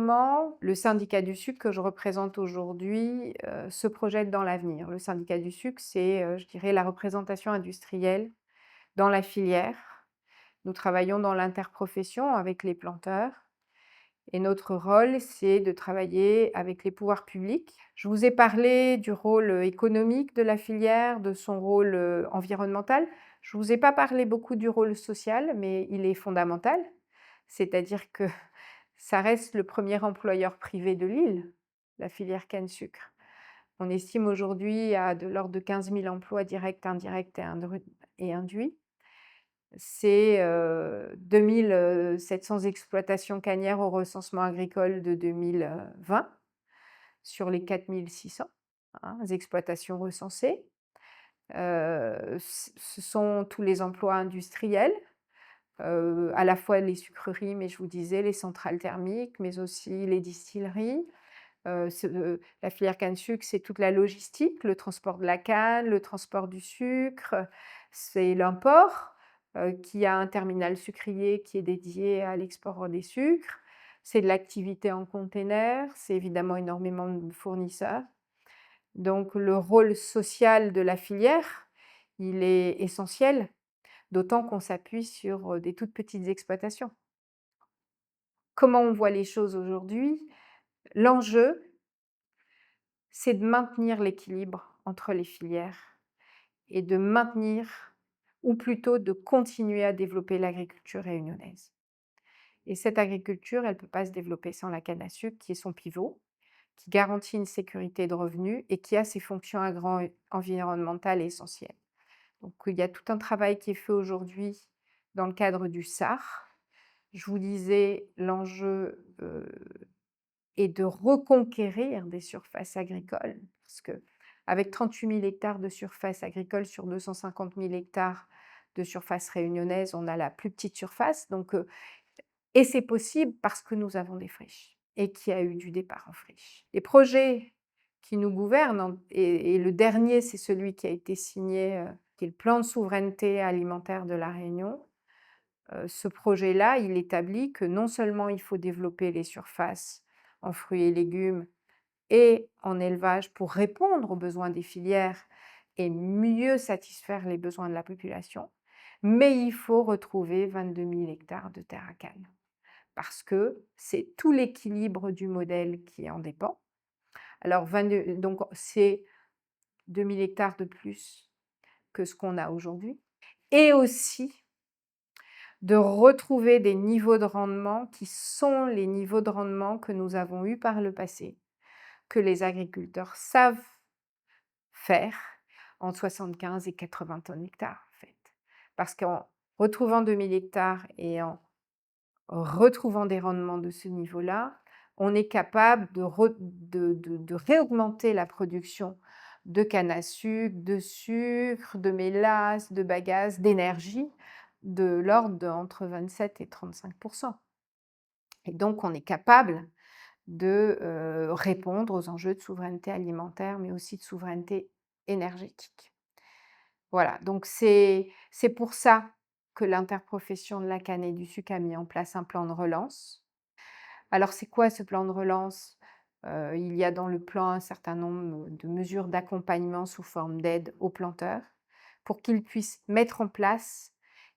comment le syndicat du sucre que je représente aujourd'hui, se projette dans l'avenir. Le syndicat du sucre, c'est, je dirais la représentation industrielle dans la filière. Nous travaillons dans l'interprofession avec les planteurs et notre rôle, c'est de travailler avec les pouvoirs publics. Je vous ai parlé du rôle, économique de la filière, de son rôle, environnemental. Je vous ai pas parlé beaucoup du rôle social, mais il est fondamental. C'est-à-dire que ça reste le premier employeur privé de l'île, la filière canne-sucre. On estime aujourd'hui à de l'ordre de 15 000 emplois directs, indirects et induits. C'est, 2 700 exploitations cannières au recensement agricole de 2020 sur les 4 600, hein, exploitations recensées. Ce sont tous les emplois industriels, à la fois les sucreries, mais je vous disais les centrales thermiques, mais aussi les distilleries. La filière canne-sucre, c'est toute la logistique, le transport de la canne, le transport du sucre, c'est l'import, qui a un terminal sucrier qui est dédié à l'export des sucres. C'est de l'activité en container, c'est évidemment énormément de fournisseurs. Donc le rôle social de la filière, il est essentiel, d'autant qu'on s'appuie sur, des toutes petites exploitations. Comment on voit les choses aujourd'hui? L'enjeu, c'est de maintenir l'équilibre entre les filières et de maintenir, ou plutôt de continuer à développer l'agriculture réunionnaise. Et cette agriculture, elle ne peut pas se développer sans la canne à sucre, qui est son pivot, qui garantit une sécurité de revenus et qui a ses fonctions environnementales essentielles. Donc il y a tout un travail qui est fait aujourd'hui dans le cadre du SAR. Je vous disais, l'enjeu est de reconquérir des surfaces agricoles, parce qu'avec 38 000 hectares de surface agricole sur 250 000 hectares de surface réunionnaise, on a la plus petite surface. Donc, et c'est possible parce que nous avons des friches et qu'il y a eu du départ en friche. Les projets qui nous gouvernent, et le dernier, c'est celui qui a été signé, qui est le plan de souveraineté alimentaire de La Réunion. Ce projet-là, il établit que non seulement il faut développer les surfaces en fruits et légumes et en élevage pour répondre aux besoins des filières et mieux satisfaire les besoins de la population, mais il faut retrouver 22 000 hectares de terre à canne. Parce que c'est tout l'équilibre du modèle qui en dépend. Alors, donc c'est 2 000 hectares de plus que ce qu'on a aujourd'hui. Et aussi de retrouver des niveaux de rendement qui sont les niveaux de rendement que nous avons eus par le passé, que les agriculteurs savent faire entre 75 et 80 tonnes hectares, en fait. Parce qu'en retrouvant 2 000 hectares et en retrouvant des rendements de ce niveau-là, on est capable de réaugmenter la production de canne à sucre, de sucre, de mélasse, de bagasse, d'énergie, de l'ordre d'entre 27 et 35 %. Et donc on est capable de, répondre aux enjeux de souveraineté alimentaire, mais aussi de souveraineté énergétique. Voilà, donc c'est pour ça que l'interprofession de la canne et du sucre a mis en place un plan de relance. Alors c'est quoi ce plan de relance? Il y a dans le plan un certain nombre de mesures d'accompagnement sous forme d'aide aux planteurs, pour qu'ils puissent mettre en place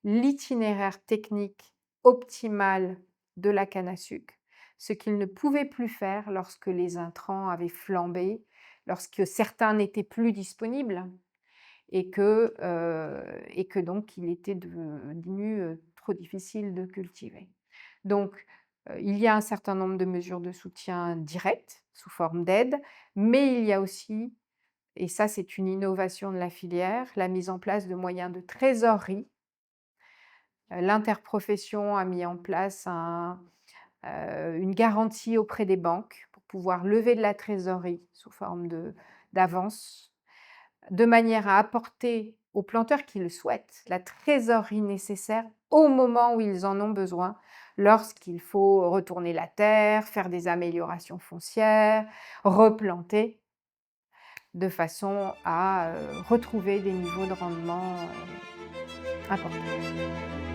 l'itinéraire technique optimal de la canne à sucre, ce qu'ils ne pouvaient plus faire lorsque les intrants avaient flambé, lorsque certains n'étaient plus disponibles et que donc il était devenu, trop difficile de cultiver. Donc, il y a un certain nombre de mesures de soutien directes, sous forme d'aide, mais il y a aussi, et ça c'est une innovation de la filière, la mise en place de moyens de trésorerie. L'interprofession a mis en place une garantie auprès des banques pour pouvoir lever de la trésorerie sous forme d'avance, de manière à apporter aux planteurs qui le souhaitent la trésorerie nécessaire au moment où ils en ont besoin, lorsqu'il faut retourner la terre, faire des améliorations foncières, replanter, de façon à retrouver des niveaux de rendement importants.